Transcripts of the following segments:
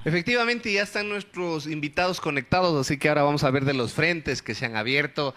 Efectivamente, ya están nuestros invitados conectados, así que ahora vamos a ver de los frentes que se han abierto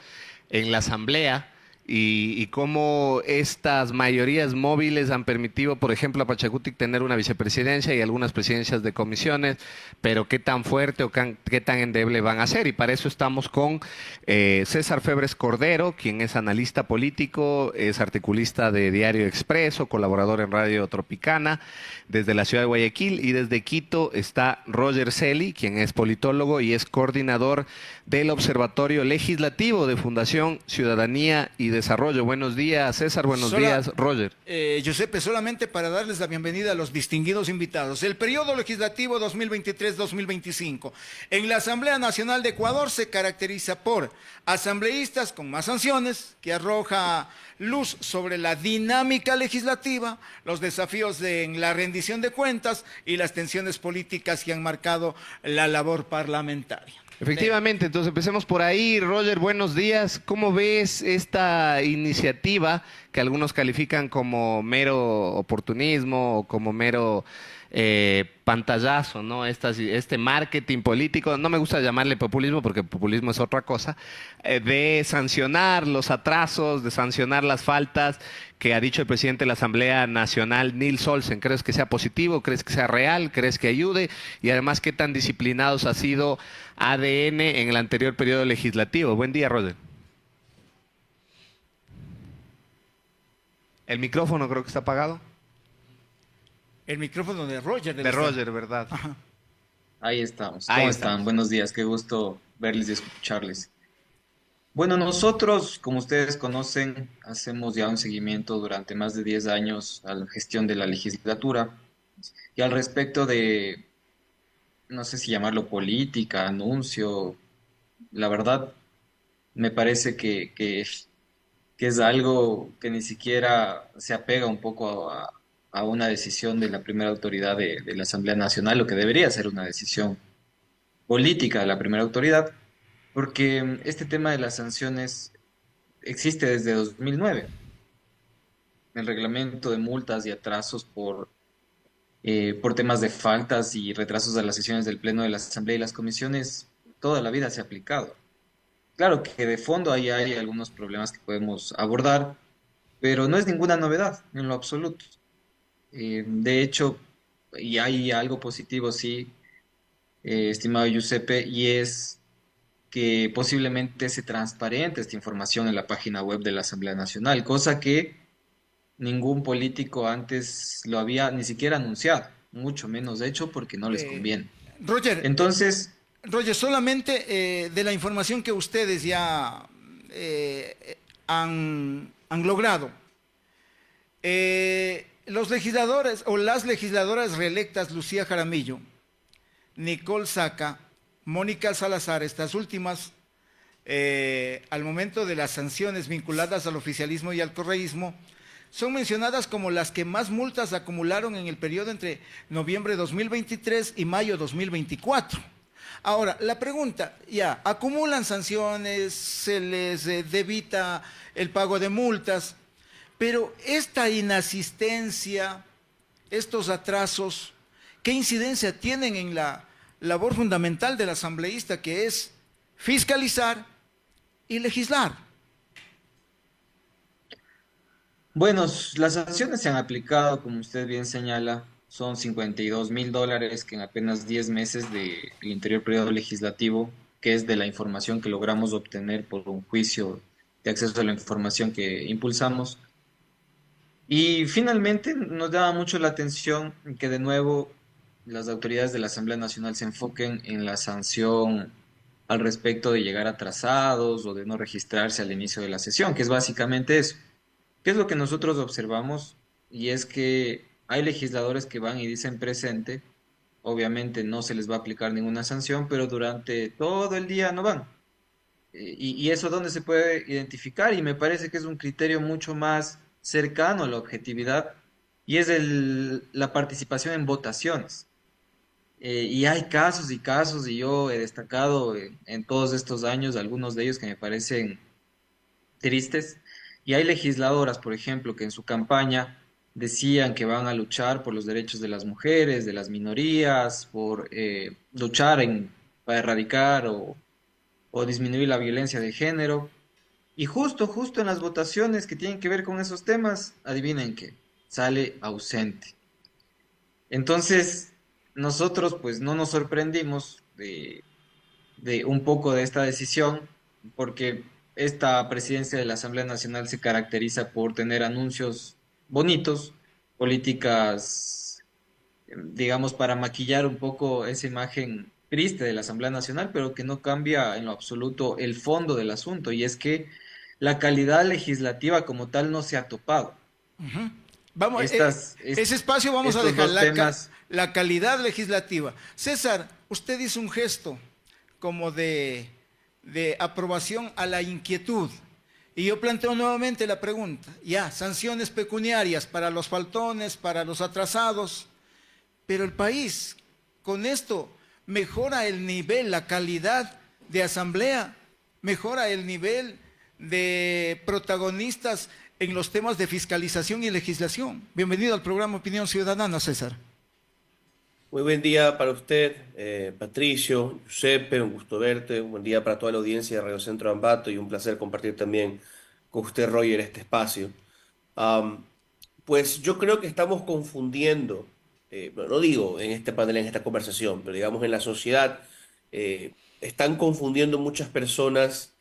en la Asamblea y cómo estas mayorías móviles han permitido, por ejemplo, a Pachacutic tener una vicepresidencia y algunas presidencias de comisiones, pero qué tan fuerte o qué tan endeble van a ser. Y para eso estamos con César Febres Cordero, quien es analista político, es articulista de Diario Expreso, colaborador en Radio Tropicana, desde la ciudad de Guayaquil, y desde Quito está Roger Celi, quien es politólogo y es coordinador del Observatorio Legislativo de Fundación Ciudadanía y Desarrollo. Buenos días, César. Buenos días, Roger. Giuseppe, solamente para darles la bienvenida a los distinguidos invitados. El periodo legislativo 2023-2025 en la Asamblea Nacional de Ecuador se caracteriza por asambleístas con más sanciones, que arroja luz sobre la dinámica legislativa, los desafíos en la rendición de cuentas y las tensiones políticas que han marcado la labor parlamentaria. Efectivamente, entonces empecemos por ahí. Roger, buenos días. ¿Cómo ves esta iniciativa que algunos califican como mero oportunismo o como mero pantallazo, ¿no? Este marketing político, no me gusta llamarle populismo porque populismo es otra cosa, de sancionar los atrasos, de sancionar las faltas que ha dicho el presidente de la Asamblea Nacional, Nils Olsen? ¿Crees que sea positivo? ¿Crees que sea real? ¿Crees que ayude? Y además, ¿qué tan disciplinados ha sido ADN en el anterior periodo legislativo? Buen día, Roger. El micrófono creo que está apagado. El micrófono de Roger. De Roger, ¿verdad? Ajá. Ahí estamos. Ahí ¿Cómo estamos. están? Buenos días, qué gusto verles y escucharles. Bueno, nosotros, como ustedes conocen, hacemos ya un seguimiento durante más de 10 años a la gestión de la legislatura y al respecto de, no sé si llamarlo política, anuncio, la verdad me parece que es algo que ni siquiera se apega un poco a una decisión de la primera autoridad de la Asamblea Nacional, lo que debería ser una decisión política de la primera autoridad, porque este tema de las sanciones existe desde 2009. El reglamento de multas y atrasos por temas de faltas y retrasos de las sesiones del Pleno de la Asamblea y las comisiones, toda la vida se ha aplicado. Claro que de fondo ahí hay algunos problemas que podemos abordar, pero no es ninguna novedad en lo absoluto. De hecho, y hay algo positivo, sí, estimado Giuseppe, y es que posiblemente se transparente esta información en la página web de la Asamblea Nacional, cosa que ningún político antes lo había ni siquiera anunciado, mucho menos de hecho porque no les Eh, conviene. Roger, Entonces, Roger, solamente de la información que ustedes ya han logrado, los legisladores o las legisladoras reelectas Lucía Jaramillo, Nicole Saca, Mónica Salazar, estas últimas, al momento de las sanciones vinculadas al oficialismo y al correísmo, son mencionadas como las que más multas acumularon en el periodo entre noviembre de 2023 y mayo de 2024. Ahora, la pregunta, ya, acumulan sanciones, se les debita el pago de multas, pero esta inasistencia, estos atrasos, ¿qué incidencia tienen en la labor fundamental del asambleísta, que es fiscalizar y legislar? bueno, las sanciones se han aplicado, como usted bien señala, son $52.000 que en apenas 10 meses del anterior periodo legislativo, que es de la información que logramos obtener por un juicio de acceso a la información que impulsamos. Y finalmente nos llama mucho la atención que de nuevo las autoridades de la Asamblea Nacional se enfoquen en la sanción al respecto de llegar atrasados o de no registrarse al inicio de la sesión, que es básicamente eso. ¿Qué es lo que nosotros observamos? Y es que hay legisladores que van y dicen presente, obviamente no se les va a aplicar ninguna sanción, pero durante todo el día no van. Y eso dónde se puede identificar y me parece que es un criterio mucho más cercano a la objetividad y es la participación en votaciones. Y hay casos y casos y yo he destacado en todos estos años algunos de ellos que me parecen tristes y hay legisladoras, por ejemplo, que en su campaña decían que van a luchar por los derechos de las mujeres, de las minorías, por luchar para erradicar o disminuir la violencia de género. Y justo en las votaciones que tienen que ver con esos temas, adivinen qué, sale ausente. Entonces, nosotros pues no nos sorprendimos de un poco de esta decisión, porque esta presidencia de la Asamblea Nacional se caracteriza por tener anuncios bonitos, políticas, digamos, para maquillar un poco esa imagen triste de la Asamblea Nacional, pero que no cambia en lo absoluto el fondo del asunto, y es que la calidad legislativa como tal no se ha topado. Ujú. Vamos, Estas, ese espacio vamos a estos dejar, dos temas. la calidad legislativa. César, usted hizo un gesto como de aprobación a la inquietud. Y yo planteo nuevamente la pregunta, ya, sanciones pecuniarias para los faltones, para los atrasados, pero el país con esto mejora el nivel, la calidad de asamblea, mejora el nivel de protagonistas en los temas de fiscalización y legislación. Bienvenido al programa Opinión Ciudadana, César. Muy buen día para usted, Patricio, Giuseppe, un gusto verte, un buen día para toda la audiencia de Radio Centro Ambato y un placer compartir también con usted, Roger, este espacio. Am, pues yo creo que estamos confundiendo, no digo en este panel, en esta conversación, pero digamos en la sociedad, están confundiendo muchas personas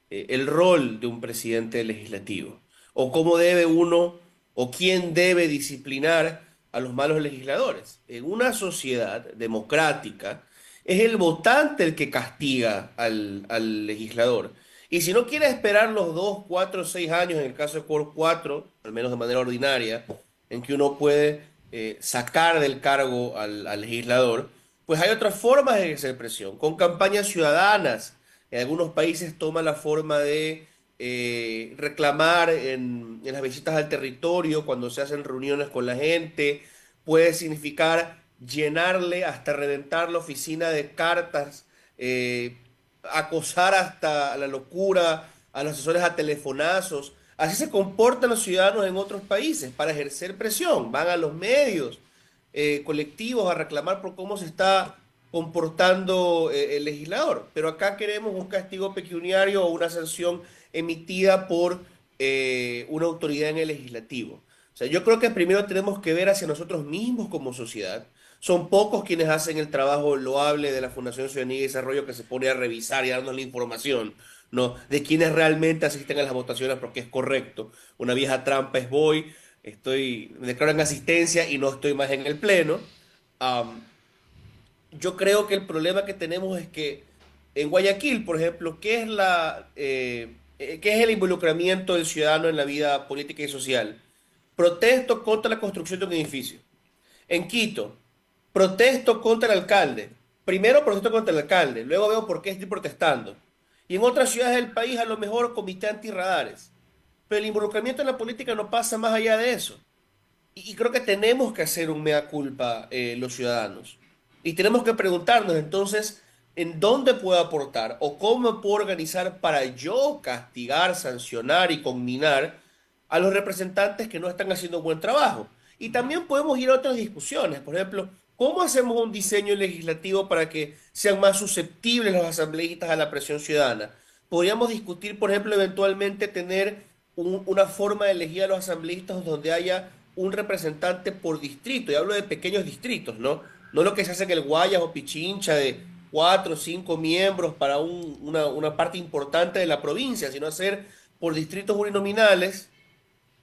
el rol de un presidente legislativo, o cómo debe uno, o quién debe disciplinar a los malos legisladores. En una sociedad democrática, es el votante el que castiga al legislador. Y si no quiere esperar los 2, 4, 6 años, en el caso de Core 4, al menos de manera ordinaria, en que uno puede sacar del cargo al legislador, pues hay otras formas de ejercer presión, con campañas ciudadanas. En algunos países toma la forma de reclamar en las visitas al territorio, cuando se hacen reuniones con la gente, puede significar llenarle hasta reventar la oficina de cartas, acosar hasta la locura a los asesores a telefonazos. Así se comportan los ciudadanos en otros países para ejercer presión. Van a los medios colectivos a reclamar por cómo se está comportando el legislador. Pero acá queremos un castigo pecuniario o una sanción emitida por una autoridad en el legislativo. O sea, yo creo que primero tenemos que ver hacia nosotros mismos como sociedad. Son pocos quienes hacen el trabajo loable de la Fundación Ciudadanía y Desarrollo, que se pone a revisar y a darnos la información, ¿no? De quienes realmente asisten a las votaciones, porque es correcto. Una vieja trampa es me declaro en asistencia y no estoy más en el pleno. Am, yo creo que el problema que tenemos es que en Guayaquil, por ejemplo, ¿qué es el involucramiento del ciudadano en la vida política y social? Protesto contra la construcción de un edificio. En Quito, protesto contra el alcalde. Primero protesto contra el alcalde, luego veo por qué estoy protestando. Y en otras ciudades del país, a lo mejor comité antirradares. Pero el involucramiento en la política no pasa más allá de eso. Y creo que tenemos que hacer un mea culpa los ciudadanos. Y tenemos que preguntarnos entonces en dónde puedo aportar o cómo puedo organizar para yo castigar, sancionar y conminar a los representantes que no están haciendo un buen trabajo. Y también podemos ir a otras discusiones. Por ejemplo, ¿cómo hacemos un diseño legislativo para que sean más susceptibles los asambleístas a la presión ciudadana? Podríamos discutir, por ejemplo, eventualmente tener una forma de elegir a los asambleístas donde haya un representante por distrito. Y hablo de pequeños distritos, ¿no? No lo que se hace en el Guayas o Pichincha de 4 o 5 miembros para una parte importante de la provincia, sino hacer por distritos uninominales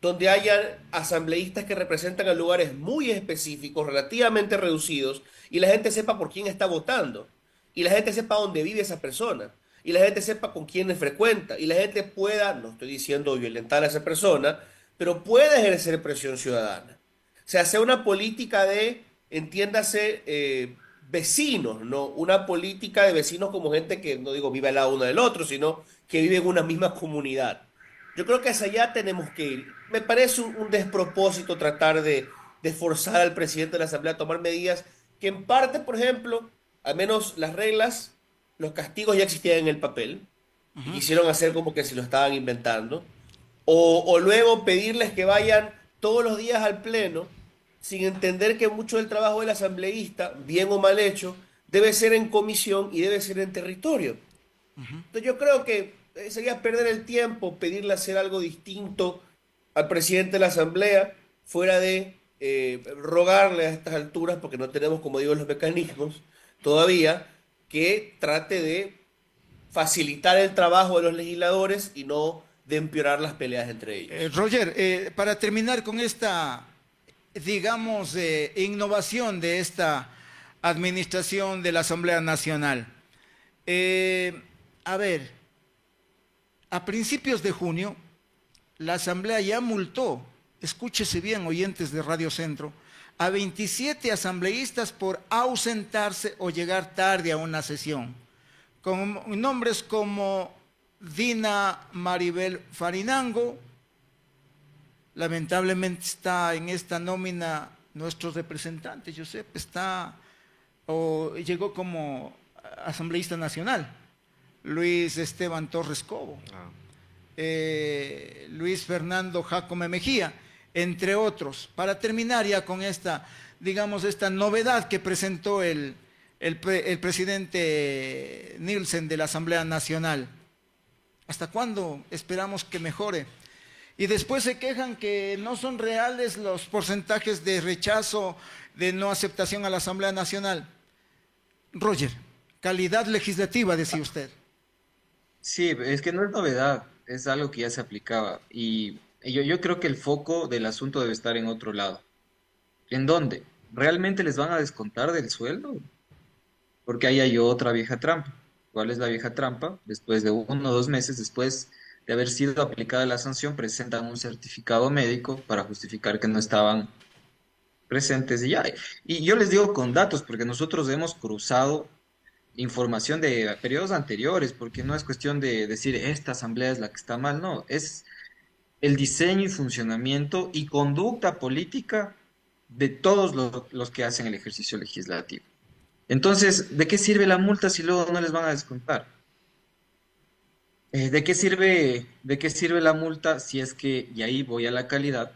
donde haya asambleístas que representan a lugares muy específicos, relativamente reducidos, y la gente sepa por quién está votando, y la gente sepa dónde vive esa persona, y la gente sepa con quiénes frecuenta, y la gente pueda, no estoy diciendo violentar a esa persona, pero pueda ejercer presión ciudadana. O sea, sea una política de, entiéndase, vecinos, ¿no? Una política de vecinos como gente que, no digo vive al lado uno del otro, sino que vive en una misma comunidad. Yo creo que hacia allá tenemos que ir. Me parece un despropósito tratar de forzar al presidente de la Asamblea a tomar medidas que en parte, por ejemplo, al menos las reglas, los castigos ya existían en el papel y quisieron hacer como que se lo estaban inventando. O luego pedirles que vayan todos los días al pleno sin entender que mucho del trabajo del asambleísta, bien o mal hecho, debe ser en comisión y debe ser en territorio. Entonces yo creo que sería perder el tiempo pedirle hacer algo distinto al presidente de la Asamblea, fuera de rogarle a estas alturas, porque no tenemos, como digo, los mecanismos todavía, que trate de facilitar el trabajo de los legisladores y no de empeorar las peleas entre ellos. Roger, para terminar con esta, digamos, innovación de esta administración de la Asamblea Nacional. A ver, a principios de junio, la Asamblea ya multó, escúchese bien, oyentes de Radio Centro, a 27 asambleístas por ausentarse o llegar tarde a una sesión, con nombres como Dina Maribel Farinango. Lamentablemente está en esta nómina nuestro representante, Josep, llegó como asambleísta nacional, Luis Esteban Torres Cobo, Luis Fernando Jacome Mejía, entre otros. Para terminar ya con esta, digamos, esta novedad que presentó el presidente Nielsen de la Asamblea Nacional. ¿Hasta cuándo esperamos que mejore? Y después se quejan que no son reales los porcentajes de rechazo, de no aceptación a la Asamblea Nacional. Roger, calidad legislativa, decía usted. Sí, es que no es novedad, es algo que ya se aplicaba. Y yo creo que el foco del asunto debe estar en otro lado. ¿En dónde? ¿Realmente les van a descontar del sueldo? Porque ahí hay otra vieja trampa. ¿Cuál es la vieja trampa? Después de 1 o 2 meses, después de haber sido aplicada la sanción, presentan un certificado médico para justificar que no estaban presentes y ya. Y yo les digo con datos, porque nosotros hemos cruzado información de periodos anteriores, porque no es cuestión de decir esta asamblea es la que está mal, no, es el diseño y funcionamiento y conducta política de todos los que hacen el ejercicio legislativo. Entonces, ¿de qué sirve la multa si luego no les van a descontar? ¿De qué sirve la multa si es que, y ahí voy a la calidad,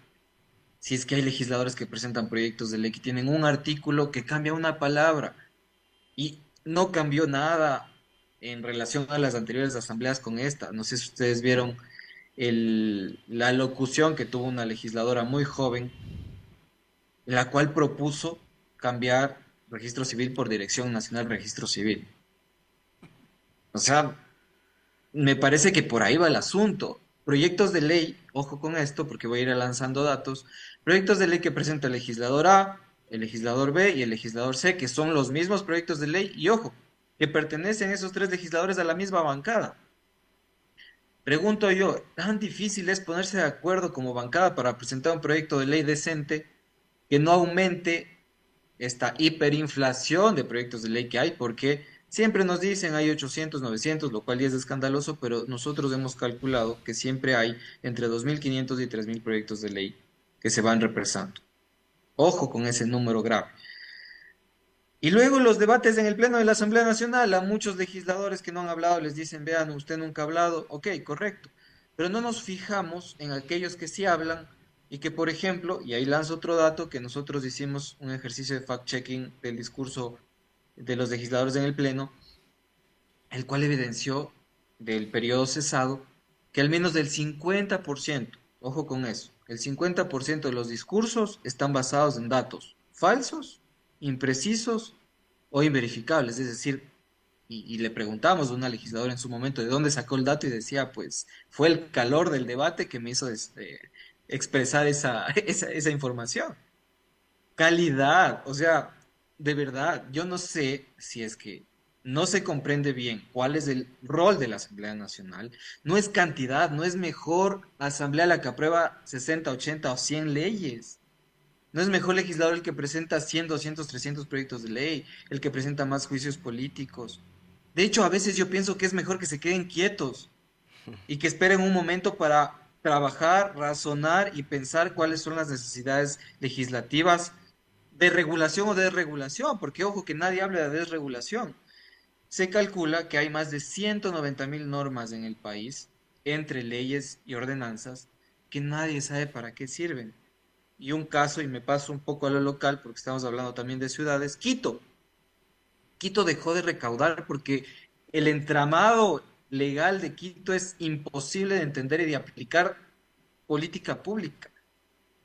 si es que hay legisladores que presentan proyectos de ley que tienen un artículo que cambia una palabra y no cambió nada en relación a las anteriores asambleas con esta? No sé si ustedes vieron la locución que tuvo una legisladora muy joven, la cual propuso cambiar registro civil por Dirección Nacional de Registro Civil. O sea, me parece que por ahí va el asunto. Proyectos de ley, ojo con esto porque voy a ir lanzando datos, proyectos de ley que presenta el legislador A, el legislador B y el legislador C, que son los mismos proyectos de ley, y ojo, que pertenecen esos 3 legisladores a la misma bancada. Pregunto yo, ¿tan difícil es ponerse de acuerdo como bancada para presentar un proyecto de ley decente que no aumente esta hiperinflación de proyectos de ley que hay? Porque siempre nos dicen hay 800, 900, lo cual ya es escandaloso, pero nosotros hemos calculado que siempre hay entre 2.500 y 3.000 proyectos de ley que se van represando. Ojo con ese número grave. Y luego los debates en el Pleno de la Asamblea Nacional, a muchos legisladores que no han hablado les dicen, vean, usted nunca ha hablado, ok, correcto, pero no nos fijamos en aquellos que sí hablan y que, por ejemplo, y ahí lanzo otro dato, que nosotros hicimos un ejercicio de fact-checking del discurso de los legisladores en el Pleno, el cual evidenció del periodo cesado que al menos del 50%, ojo con eso, el 50% de los discursos están basados en datos falsos, imprecisos o inverificables. Es decir, y le preguntamos a una legisladora en su momento de dónde sacó el dato y decía, pues fue el calor del debate que me hizo expresar esa información. Calidad, o sea, de verdad, yo no sé si es que no se comprende bien cuál es el rol de la Asamblea Nacional. No es cantidad, no es mejor asamblea la que aprueba 60, 80 o 100 leyes. No es mejor legislador el que presenta 100, 200, 300 proyectos de ley, el que presenta más juicios políticos. De hecho, a veces yo pienso que es mejor que se queden quietos y que esperen un momento para trabajar, razonar y pensar cuáles son las necesidades legislativas de regulación o desregulación, porque ojo que nadie habla de desregulación. Se calcula que hay más de 190.000 normas en el país, entre leyes y ordenanzas, que nadie sabe para qué sirven. y un caso, y me paso un poco a lo local, porque estamos hablando también de ciudades, Quito. Quito dejó de recaudar porque el entramado legal de Quito es imposible de entender y de aplicar política pública.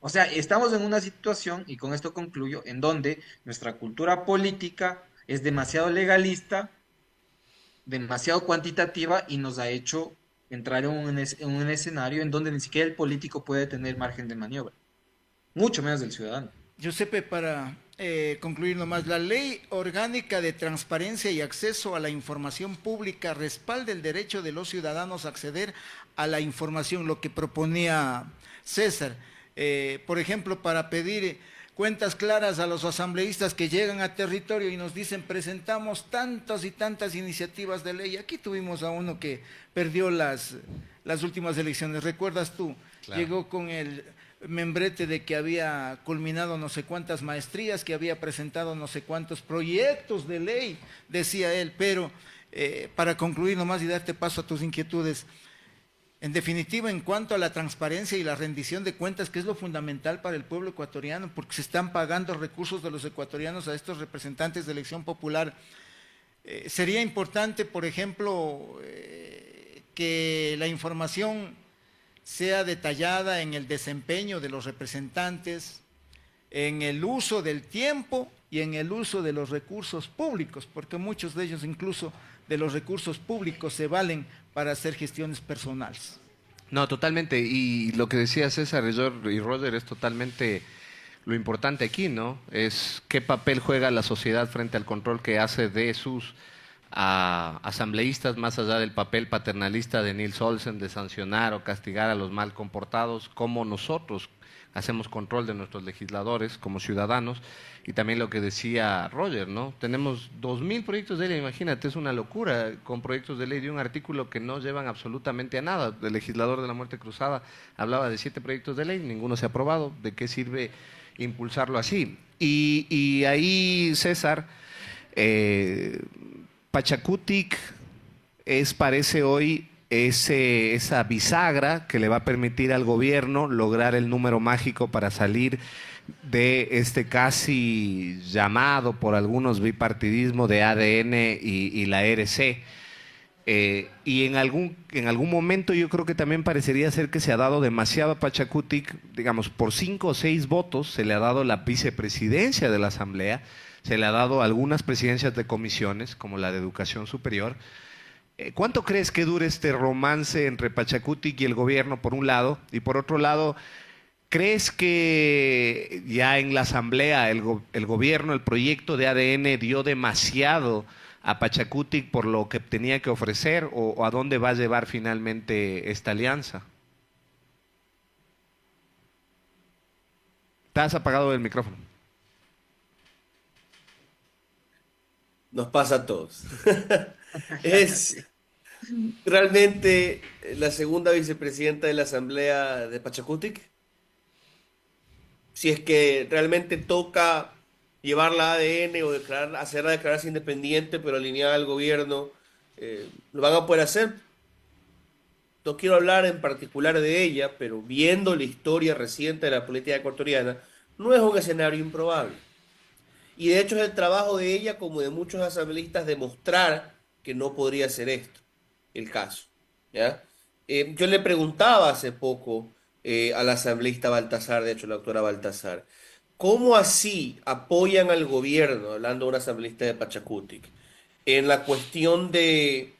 O sea, estamos en una situación, y con esto concluyo, en donde nuestra cultura política es demasiado legalista, demasiado cuantitativa y nos ha hecho entrar en un escenario en donde ni siquiera el político puede tener margen de maniobra, mucho menos el ciudadano. Giuseppe, para concluir nomás, la Ley Orgánica de Transparencia y Acceso a la Información Pública respalda el derecho de los ciudadanos a acceder a la información, lo que proponía César. Por ejemplo, para pedir cuentas claras a los asambleístas que llegan a territorio y nos dicen presentamos tantas y tantas iniciativas de ley. Aquí tuvimos a uno que perdió las últimas elecciones, ¿recuerdas tú? Claro. Llegó con el membrete de que había culminado no sé cuántas maestrías, que había presentado no sé cuántos proyectos de ley, decía él, pero para concluir nomás y darte paso a tus inquietudes, en definitiva, en cuanto a la transparencia y la rendición de cuentas, que es lo fundamental para el pueblo ecuatoriano, porque se están pagando recursos de los ecuatorianos a estos representantes de elección popular, sería importante, por ejemplo, que la información sea detallada en el desempeño de los representantes, en el uso del tiempo y en el uso de los recursos públicos, porque muchos de ellos incluso de los recursos públicos se valen para hacer gestiones personales. No, totalmente. Y lo que decía César y Roger es totalmente lo importante aquí, ¿no? Es qué papel juega la sociedad frente al control que hace de sus asambleístas, más allá del papel paternalista de Nils Olsen de sancionar o castigar a los mal comportados, cómo nosotros hacemos control de nuestros legisladores como ciudadanos, y también lo que decía Roger, ¿no? Tenemos 2000 proyectos de ley, imagínate, es una locura, con proyectos de ley de un artículo que no llevan absolutamente a nada. El legislador de la muerte cruzada hablaba de 7 proyectos de ley, ninguno se ha aprobado. ¿De qué sirve impulsarlo así? Y ahí, César, Pachakutik parece hoy esa bisagra que le va a permitir al gobierno lograr el número mágico para salir de este casi llamado por algunos bipartidismo de ADN y la RC. Y en algún momento yo creo que también parecería ser que se ha dado demasiado a Pachakutik, digamos, por 5 o 6 votos se le ha dado la vicepresidencia de la Asamblea, se le ha dado algunas presidencias de comisiones, como la de Educación Superior. ¿Cuánto crees que dure este romance entre Pachakutik y el gobierno, por un lado? Y por otro lado, ¿crees que ya en la Asamblea el gobierno, el proyecto de ADN dio demasiado a Pachakutik por lo que tenía que ofrecer, o a dónde va a llevar finalmente esta alianza? Te has apagado el micrófono. Nos pasa a todos. Es realmente la segunda vicepresidenta de la Asamblea de Pachakutik. Si es que realmente toca llevar la ADN o hacerla declararse independiente, pero alineada al gobierno, lo van a poder hacer. No quiero hablar en particular de ella, pero viendo la historia reciente de la política ecuatoriana, no es un escenario improbable. Y de hecho es el trabajo de ella, como de muchos asambleístas, demostrar que no podría ser esto el caso, ¿ya? Yo le preguntaba hace poco al asambleísta Baltasar, de hecho la doctora Baltasar, ¿cómo así apoyan al gobierno, hablando de un asambleísta de Pachakutik, en la cuestión de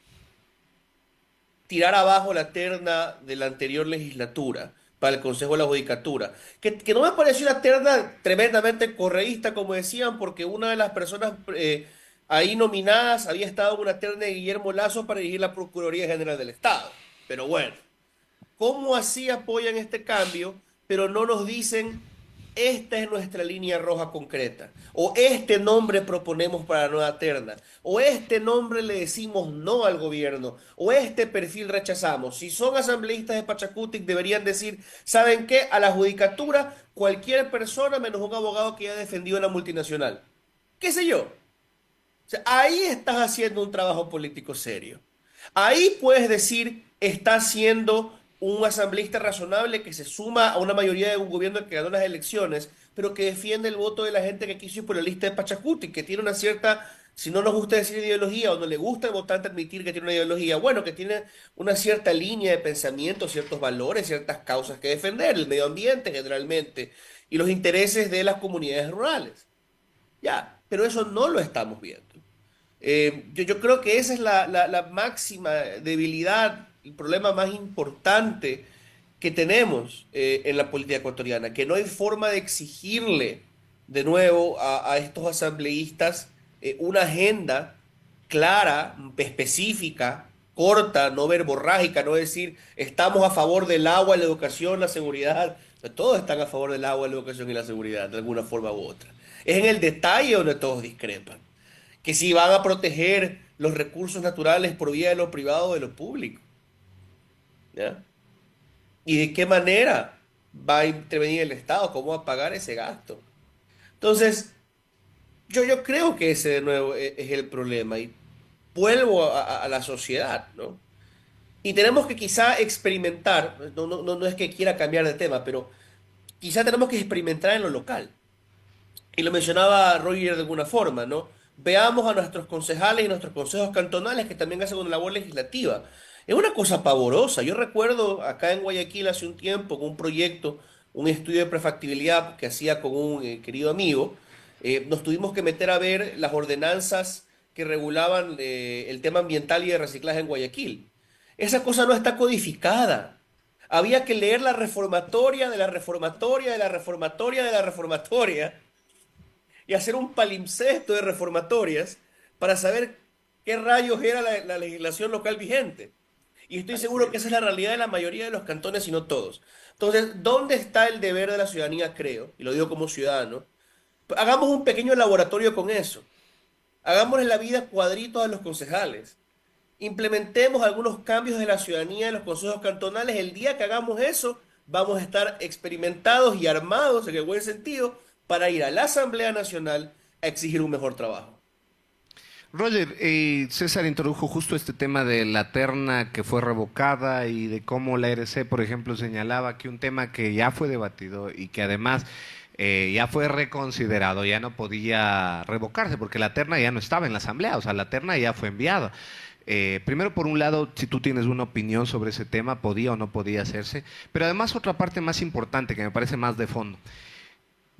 tirar abajo la terna de la anterior legislatura para el Consejo de la Judicatura? Que no me pareció una terna tremendamente correísta, como decían, porque una de las personas ahí nominadas había estado en una terna de Guillermo Lazo para dirigir la Procuraduría General del Estado. Pero bueno, ¿cómo así apoyan este cambio, pero no nos dicen esta es nuestra línea roja concreta, o este nombre proponemos para la nueva terna, o este nombre le decimos no al gobierno, o este perfil rechazamos? Si son asambleístas de Pachakutik, deberían decir, ¿saben qué? A la judicatura, cualquier persona menos un abogado que haya defendido a la multinacional. ¿Qué sé yo? O sea, ahí estás haciendo un trabajo político serio. Ahí puedes decir, está haciendo un asambleísta razonable que se suma a una mayoría de un gobierno que ganó las elecciones, pero que defiende el voto de la gente que quiso ir por la lista de Pachacuti, que tiene una cierta, si no nos gusta decir ideología o no le gusta al votante admitir que tiene una ideología, bueno, que tiene una cierta línea de pensamiento, ciertos valores, ciertas causas que defender, el medio ambiente generalmente, y los intereses de las comunidades rurales. Ya, pero eso no lo estamos viendo. Yo creo que esa es la máxima debilidad, el problema más importante que tenemos en la política ecuatoriana, que no hay forma de exigirle de nuevo a estos asambleístas una agenda clara, específica, corta, no verborrágica, no decir estamos a favor del agua, la educación, la seguridad. Todos están a favor del agua, la educación y la seguridad, de alguna forma u otra. Es en el detalle donde todos discrepan. Que si van a proteger los recursos naturales por vía de lo privado o de lo público. ¿Ya? ¿Y de qué manera va a intervenir el Estado? ¿Cómo va a pagar ese gasto? Entonces, yo creo que ese de nuevo es el problema. Y vuelvo a la sociedad, ¿no? Y tenemos que quizá experimentar, no es que quiera cambiar de tema, pero quizá tenemos que experimentar en lo local. Y lo mencionaba Roger de alguna forma, ¿no? Veamos a nuestros concejales y nuestros consejos cantonales que también hacen una labor legislativa. Es una cosa pavorosa. Yo recuerdo acá en Guayaquil hace un tiempo con un proyecto, un estudio de prefactibilidad que hacía con un querido amigo, nos tuvimos que meter a ver las ordenanzas que regulaban el tema ambiental y de reciclaje en Guayaquil. Esa cosa no está codificada. Había que leer la reformatoria de la reformatoria de la reformatoria de la reformatoria y hacer un palimpsesto de reformatorias para saber qué rayos era la legislación local vigente. Y estoy seguro que esa es la realidad de la mayoría de los cantones y no todos. Entonces, ¿dónde está el deber de la ciudadanía, creo? Y lo digo como ciudadano. Hagamos un pequeño laboratorio con eso. Hagámosle la vida cuadritos a los concejales. Implementemos algunos cambios de la ciudadanía en los consejos cantonales. El día que hagamos eso, vamos a estar experimentados y armados, en el buen sentido, para ir a la Asamblea Nacional a exigir un mejor trabajo. Roger, César introdujo justo este tema de la terna que fue revocada y de cómo la RC, por ejemplo, señalaba que un tema que ya fue debatido y que además ya fue reconsiderado, ya no podía revocarse porque la terna ya no estaba en la Asamblea, o sea, la terna ya fue enviada. Primero, por un lado, si tú tienes una opinión sobre ese tema, podía o no podía hacerse, pero además otra parte más importante que me parece más de fondo.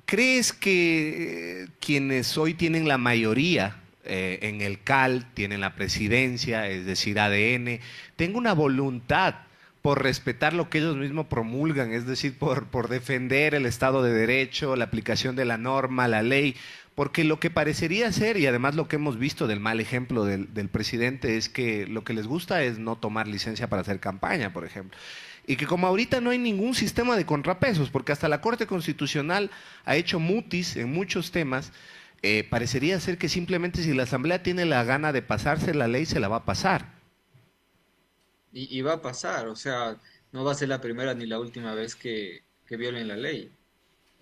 ¿Crees que quienes hoy tienen la mayoría en el CAL, tienen la presidencia, es decir, ADN, tengan una voluntad por respetar lo que ellos mismos promulgan, es decir, por defender el Estado de Derecho, la aplicación de la norma, la ley? Porque lo que parecería ser, y además lo que hemos visto del mal ejemplo del presidente, es que lo que les gusta es no tomar licencia para hacer campaña, por ejemplo. Y que como ahorita no hay ningún sistema de contrapesos, porque hasta la Corte Constitucional ha hecho mutis en muchos temas, parecería ser que simplemente si la Asamblea tiene la gana de pasarse la ley, se la va a pasar. Y va a pasar, o sea, no va a ser la primera ni la última vez que violen la ley.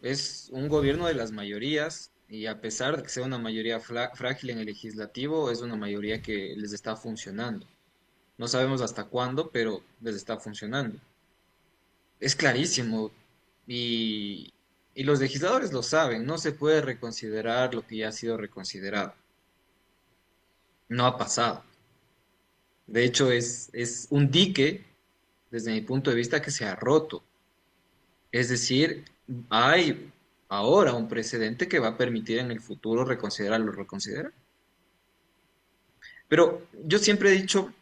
Es un gobierno de las mayorías y a pesar de que sea una mayoría frágil en el legislativo, es una mayoría que les está funcionando. No sabemos hasta cuándo, pero les está funcionando. Es clarísimo y los legisladores lo saben, no se puede reconsiderar lo que ya ha sido reconsiderado. No ha pasado. De hecho, es un dique, desde mi punto de vista, que se ha roto. Es decir, hay ahora un precedente que va a permitir en el futuro reconsiderarlo, reconsiderar. Pero yo siempre he dicho,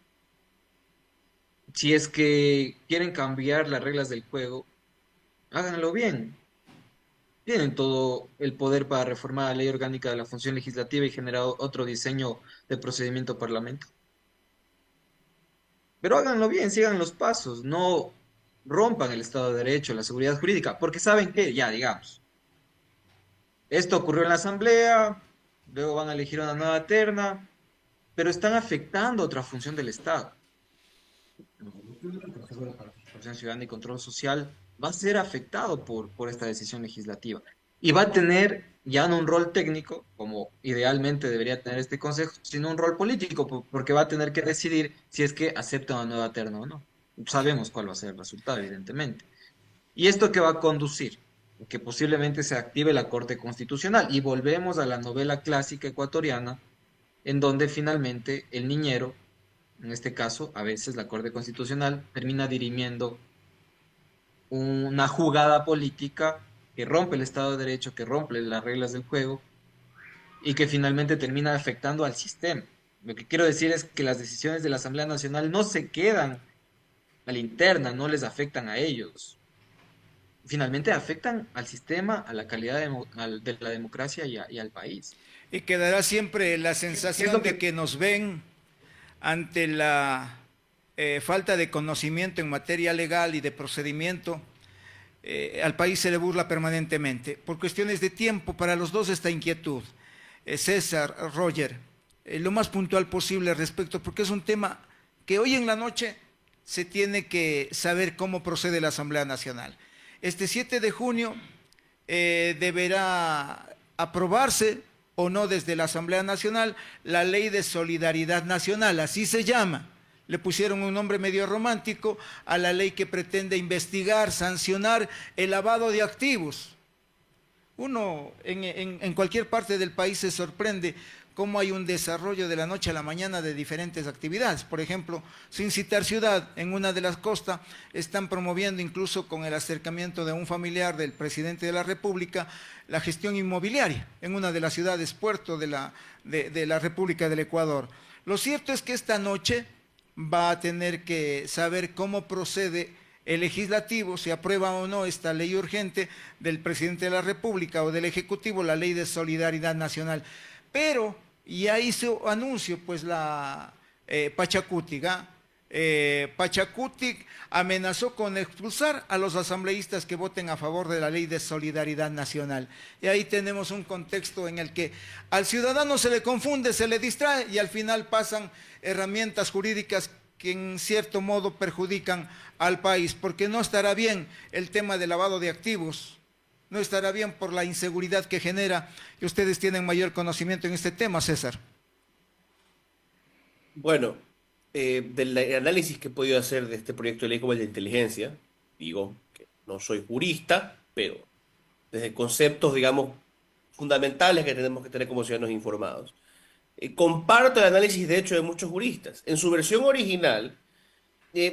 si es que quieren cambiar las reglas del juego, háganlo bien. Tienen todo el poder para reformar la ley orgánica de la función legislativa y generar otro diseño de procedimiento parlamento. Pero háganlo bien, sigan los pasos, no rompan el Estado de Derecho, la seguridad jurídica, porque saben que, ya digamos, esto ocurrió en la Asamblea, luego van a elegir una nueva terna, pero están afectando otra función del Estado. La Participación Ciudadana y Control Social va a ser afectado por esta decisión legislativa y va a tener ya no un rol técnico, como idealmente debería tener este consejo, sino un rol político, porque va a tener que decidir si es que acepta una nueva terna o no. sabemos cuál va a ser el resultado, evidentemente. ¿Y esto qué va a conducir? Que posiblemente se active la Corte Constitucional y volvemos a la novela clásica ecuatoriana, en donde finalmente el niñero, en este caso, a veces la Corte Constitucional, termina dirimiendo una jugada política que rompe el Estado de Derecho, que rompe las reglas del juego y que finalmente termina afectando al sistema. Lo que quiero decir es que las decisiones de la Asamblea Nacional no se quedan a la interna, no les afectan a ellos. Finalmente afectan al sistema, a la calidad de la democracia y al país. Y quedará siempre la ¿Qué es sensación lo de que nos ven ante la falta de conocimiento en materia legal y de procedimiento. Al país se le burla permanentemente. Por cuestiones de tiempo, para los dos esta inquietud. César, Roger, lo más puntual posible respecto, porque es un tema que hoy en la noche se tiene que saber cómo procede la Asamblea Nacional. Este 7 de junio deberá aprobarse o no desde la Asamblea Nacional la Ley de Solidaridad Nacional, así se llama. Le pusieron un nombre medio romántico a la ley que pretende investigar, sancionar el lavado de activos. Uno en cualquier parte del país se sorprende cómo hay un desarrollo de la noche a la mañana de diferentes actividades. Por ejemplo, Sin Citar Ciudad, en una de las costas, están promoviendo incluso con el acercamiento de un familiar del presidente de la República, la gestión inmobiliaria en una de las ciudades puerto de la República del Ecuador. Lo cierto es que esta noche va a tener que saber cómo procede el legislativo, si aprueba o no esta ley urgente del presidente de la República o del Ejecutivo, la Ley de Solidaridad Nacional. Pero ya hizo anuncio pues la Pachacutic, Pachacutic amenazó con expulsar a los asambleístas que voten a favor de la Ley de Solidaridad Nacional. Y ahí tenemos un contexto en el que al ciudadano se le confunde, se le distrae y al final pasan herramientas jurídicas que en cierto modo perjudican al país, porque no estará bien el tema del lavado de activos, no estará bien por la inseguridad que genera, y ustedes tienen mayor conocimiento en este tema, César. Bueno, del análisis que he podido hacer de este proyecto de ley como el de inteligencia, digo que no soy jurista, pero desde conceptos, digamos, fundamentales que tenemos que tener como ciudadanos informados. Comparto el análisis, de hecho, de muchos juristas. En su versión original,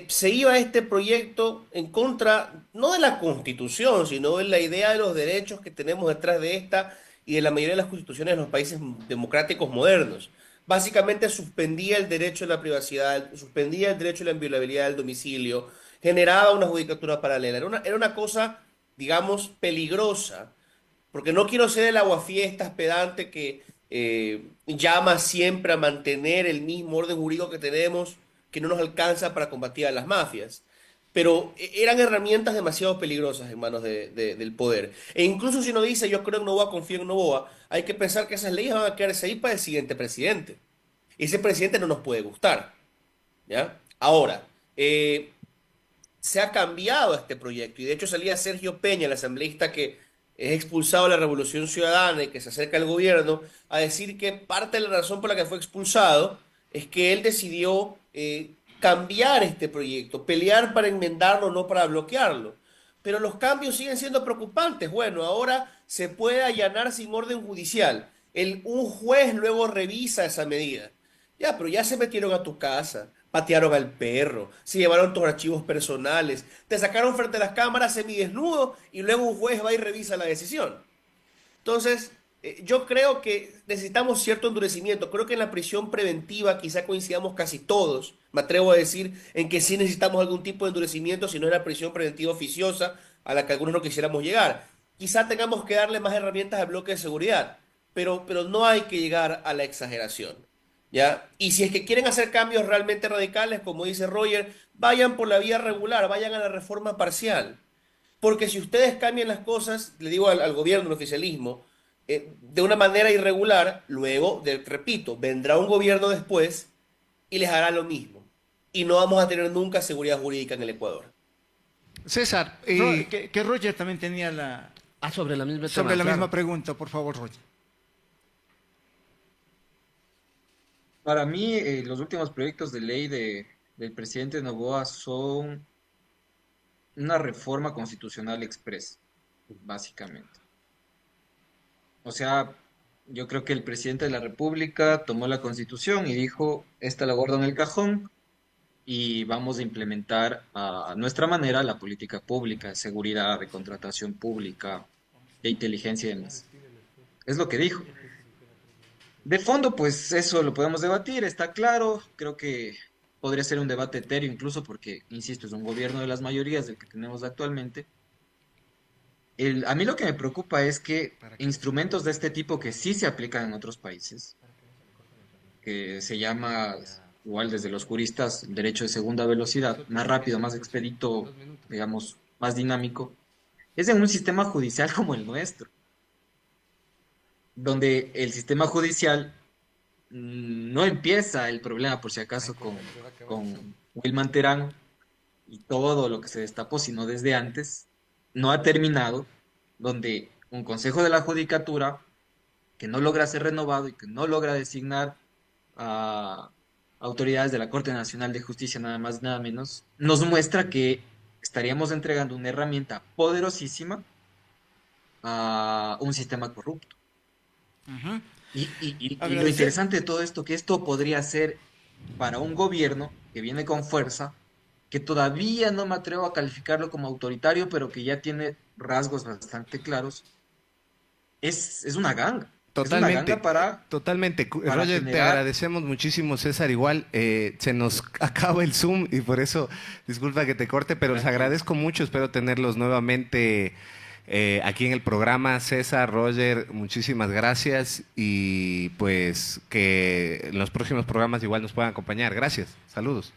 se iba a este proyecto en contra, no de la Constitución, sino de la idea de los derechos que tenemos detrás de esta y de la mayoría de las constituciones de los países democráticos modernos. Básicamente suspendía el derecho a la privacidad, suspendía el derecho a la inviolabilidad del domicilio, generaba una judicatura paralela. Era una cosa, digamos, peligrosa, porque no quiero ser el aguafiestas pedante que llama siempre a mantener el mismo orden jurídico que tenemos, que no nos alcanza para combatir a las mafias. Pero eran herramientas demasiado peligrosas en manos del poder. E incluso si uno dice, yo creo en Noboa, confío en Noboa, hay que pensar que esas leyes van a quedarse ahí para el siguiente presidente. Ese presidente no nos puede gustar, ¿ya? Ahora, se ha cambiado este proyecto, y de hecho salía Sergio Peña, el asambleísta que es expulsado de la Revolución Ciudadana y que se acerca al gobierno, a decir que parte de la razón por la que fue expulsado es que él decidió cambiar este proyecto, pelear para enmendarlo, no para bloquearlo. Pero los cambios siguen siendo preocupantes. Bueno, ahora se puede allanar sin orden judicial. Un juez luego revisa esa medida. Ya, pero ya se metieron a tu casa, patearon al perro, se llevaron tus archivos personales, te sacaron frente a las cámaras semidesnudo y luego un juez va y revisa la decisión. Entonces, yo creo que necesitamos cierto endurecimiento. Creo que en la prisión preventiva quizá coincidamos casi todos. Me atrevo a decir en que sí necesitamos algún tipo de endurecimiento, si no es la prisión preventiva oficiosa a la que algunos no quisiéramos llegar. Quizá tengamos que darle más herramientas al bloque de seguridad, pero no hay que llegar a la exageración, ¿ya? Y si es que quieren hacer cambios realmente radicales, como dice Roger, vayan por la vía regular, vayan a la reforma parcial. Porque si ustedes cambian las cosas, le digo al gobierno, al oficialismo, de una manera irregular, luego, repito, vendrá un gobierno después y les hará lo mismo. Y no vamos a tener nunca seguridad jurídica en el Ecuador. César, que Roger también tenía sobre la misma misma pregunta, por favor, Roger. Para mí, los últimos proyectos de ley del presidente Noboa son una reforma constitucional express, básicamente. O sea, yo creo que el presidente de la República tomó la Constitución y dijo, esta la guardo en el cajón y vamos a implementar a nuestra manera la política pública, de seguridad, de contratación pública, de inteligencia y demás. Es lo que dijo. De fondo, pues eso lo podemos debatir, está claro. Creo que podría ser un debate etéreo incluso porque, insisto, es un gobierno de las mayorías del que tenemos actualmente. A mí lo que me preocupa es que instrumentos de este tipo que sí se aplican en otros países, que se llama, igual desde los juristas, derecho de segunda velocidad, más rápido, más expedito, digamos, más dinámico, es en un sistema judicial como el nuestro, donde el sistema judicial no empieza el problema, por si acaso, con Wilman Terán y todo lo que se destapó, sino desde antes, no ha terminado, donde un consejo de la judicatura que no logra ser renovado y que no logra designar a autoridades de la Corte Nacional de Justicia, nada más, nada menos, nos muestra que estaríamos entregando una herramienta poderosísima a un sistema corrupto. Ujú. Y lo Agradecer. interesante de todo esto, que esto podría ser para un gobierno que viene con fuerza, que todavía no me atrevo a calificarlo como autoritario, pero que ya tiene rasgos bastante claros, es una ganga. Es una ganga Totalmente, totalmente. para Roger, te generar. agradecemos muchísimo, César. Igual se nos acaba el Zoom y por eso, disculpa que te corte, pero les Tranquilo. agradezco mucho. Espero tenerlos nuevamente aquí en el programa. César, Roger, muchísimas gracias y pues que en los próximos programas igual nos puedan acompañar. Gracias, saludos.